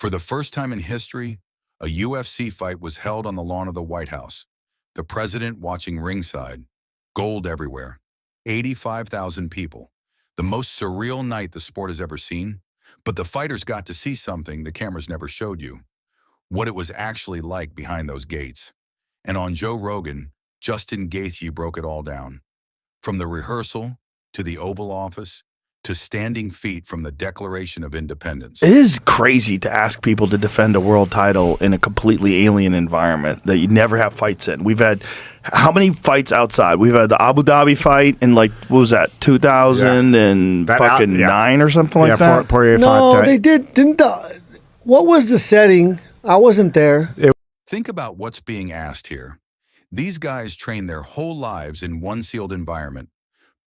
For the first time in history, a UFC fight was held on the lawn of the White House. The president watching ringside, gold everywhere. 85,000 people. The most surreal night the sport has ever seen. But the fighters got to see something the cameras never showed you. What it was actually like behind those gates. And on Joe Rogan, Justin Gaethje broke it all down. From the rehearsal, to the Oval Office, to standing feet from the Declaration of Independence. It is crazy to ask people to defend a world title in a completely alien environment that you never have fights in. We've had how many fights outside? We've had the Abu Dhabi fight in like, what was that, 2009 or something like that? Poirier No, fought, they didn't. What was the setting? I wasn't there. Think about what's being asked here. These guys train their whole lives in one sealed environment.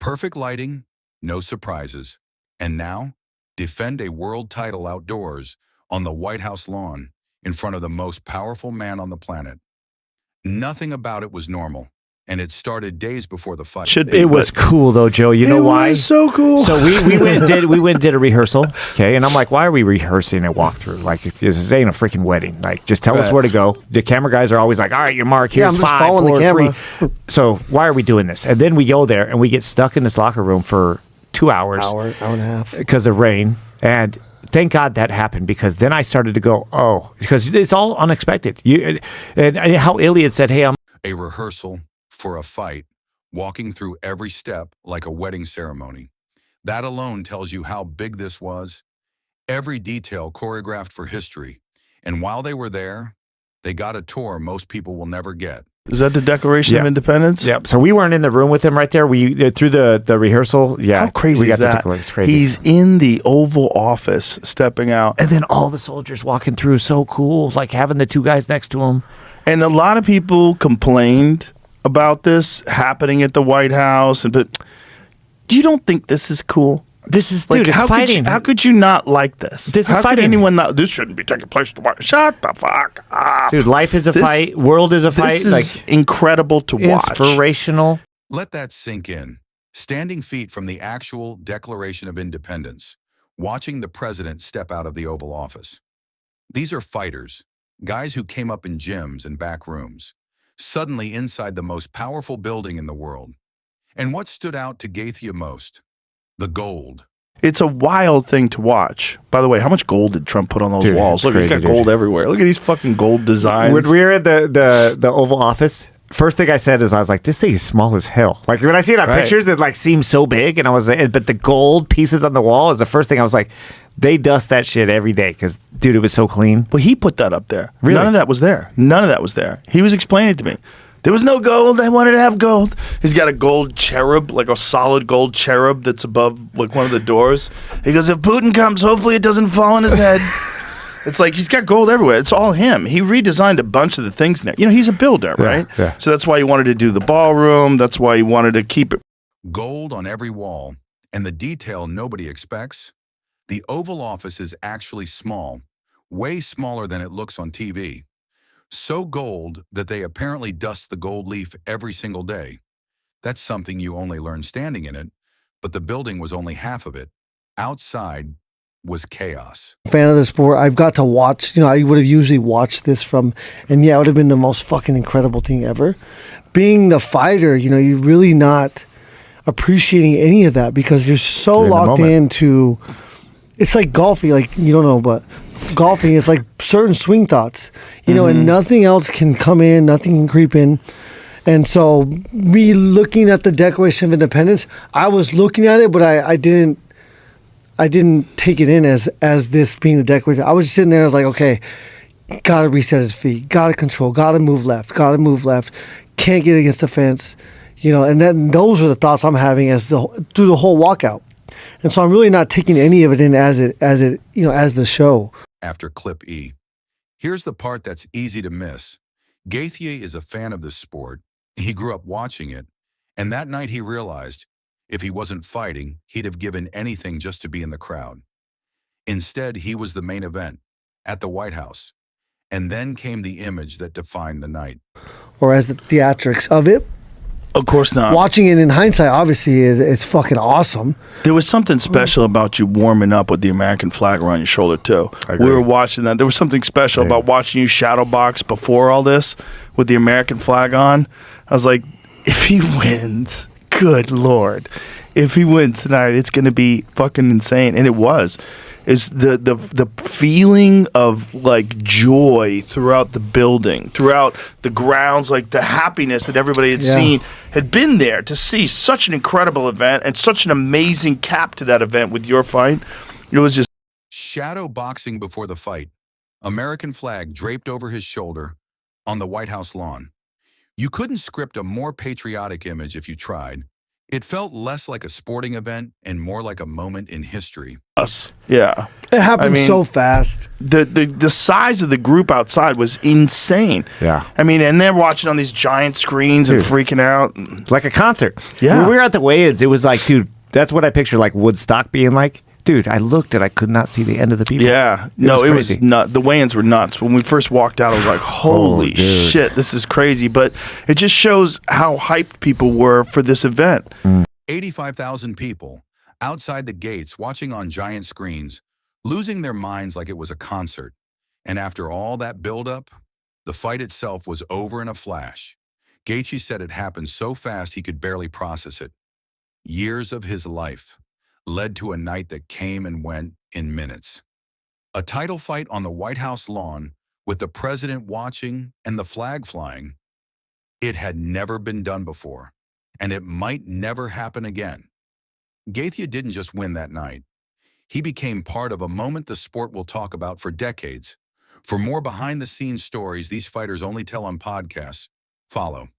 Perfect lighting, no surprises. And now, defend a world title outdoors on the White House lawn in front of the most powerful man on the planet. Nothing about it was normal, and it started days before the fight. Should be. It was cool though, Joe. You know why? It was so cool. So we went and did a rehearsal, okay? And I'm like, why are we rehearsing a walkthrough? Like, if this ain't a freaking wedding. Like, just tell us where to go. The camera guys are always like, all right, your mark, here's I'm just 5, following 4, the camera. 3. So why are we doing this? And then we go there and we get stuck in this locker room for 2 hours. Hour and a half. Because of rain. And thank God that happened, because then I started to go, oh, because it's all unexpected. And how Iliad said, hey, I'm A rehearsal for a fight, walking through every step like a wedding ceremony. That alone tells you how big this was. Every detail choreographed for history. And while they were there, they got a tour most people will never get. Is that the Declaration of Independence? Yeah. So we weren't in the room with him right there. We through the rehearsal. Yeah. How crazy we is got that? It's crazy. He's in the Oval Office, stepping out. And then all the soldiers walking through. So cool. Like having the 2 guys next to him. And a lot of people complained about this happening at the White House. But you don't think this is cool? This is, Like, dude, it's fighting. How could you not like this? This is how fighting. could anyone not? This shouldn't be taking place at the White House. Shut the fuck up. Dude, life is a fight. World is a fight. This is incredible to watch. Inspirational. Let that sink in. Standing feet from the actual Declaration of Independence, watching the president step out of the Oval Office. These are fighters, guys who came up in gyms and back rooms, suddenly inside the most powerful building in the world. And what stood out to Gaethje most? The gold. It's a wild thing to watch. By the way, how much gold did Trump put on those Dude, walls? Look, crazy, he's got gold everywhere. Look at these fucking gold designs. When we were at the Oval Office, first thing I said is I was like, this thing is small as hell. Like when I see it on pictures, it like seems so big, and I was like, but the gold pieces on the wall is the first thing I was like, they dust that shit every day because, dude, it was so clean. Well, he put that up there. Really? None of that was there. None of that was there. He was explaining it to me. There was no gold. I wanted to have gold. He's got a gold cherub, like a solid gold cherub that's above like one of the doors. He goes, if Putin comes, hopefully it doesn't fall on his head. It's like he's got gold everywhere. It's all him. He redesigned a bunch of the things in there. You know, he's a builder, right? Yeah. So that's why he wanted to do the ballroom. That's why he wanted to keep it. Gold on every wall, and the detail nobody expects. The Oval Office is actually small, way smaller than it looks on TV. So gold that they apparently dust the gold leaf every single day. That's something you only learn standing in it, but the building was only half of it. Outside was chaos. Fan of the sport. I've got to watch, I would have usually watched this from, and yeah, it would have been the most fucking incredible thing ever. Being the fighter, you're really not appreciating any of that because you're so locked into, it's like golfing, like you don't know, but golfing is like certain swing thoughts, and nothing else can come in, nothing can creep in. And so me looking at the Declaration of Independence, I was looking at it, but I didn't take it in as this being the Declaration. I was just sitting there, I was like, okay, gotta reset his feet, gotta control, gotta move left, can't get against the fence, and then those are the thoughts I'm having through the whole walkout. And so I'm really not taking any of it in as the show. After clip E. Here's the part that's easy to miss. Gaethje is a fan of this sport. He grew up watching it, and that night he realized if he wasn't fighting, he'd have given anything just to be in the crowd. Instead, he was the main event at the White House. And then came the image that defined the night. Or as the theatrics of it, Of course not. Watching it in hindsight, obviously, it's fucking awesome. There was something special about you warming up with the American flag around your shoulder too. We were watching that. There was something special about watching you shadow box before all this with the American flag on. I was like, if he wins, good Lord. If he wins tonight, it's going to be fucking insane. And it was. Is the feeling of like joy throughout the building, throughout the grounds, like the happiness that everybody had seen, had been there to see such an incredible event and such an amazing cap to that event with your fight. It was just Shadow boxing before the fight. American flag draped over his shoulder on the White House lawn. You couldn't script a more patriotic image if you tried. It felt less like a sporting event and more like a moment in history. us. Yeah. It happened so fast. The size of the group outside was insane. Yeah. I mean, and they're watching on these giant screens and freaking out. Like a concert. Yeah. When we were at the weigh-ins, it was like, dude, that's what I picture like Woodstock being like. Dude, I looked and I could not see the end of the people. Yeah. It was crazy. nuts. The weigh-ins were nuts. When we first walked out, I was like, holy dude. shit, this is crazy. But it just shows how hyped people were for this event. 85,000 people outside the gates watching on giant screens, losing their minds like it was a concert. And after all that buildup, the fight itself was over in a flash. Gaethje said it happened so fast he could barely process it. Years of his life led to a night that came and went in minutes. A title fight on the White House lawn with the president watching and the flag flying. It had never been done before, and it might never happen again. Gaethje didn't just win that night. He became part of a moment the sport will talk about for decades. For more behind-the-scenes stories these fighters only tell on podcasts, follow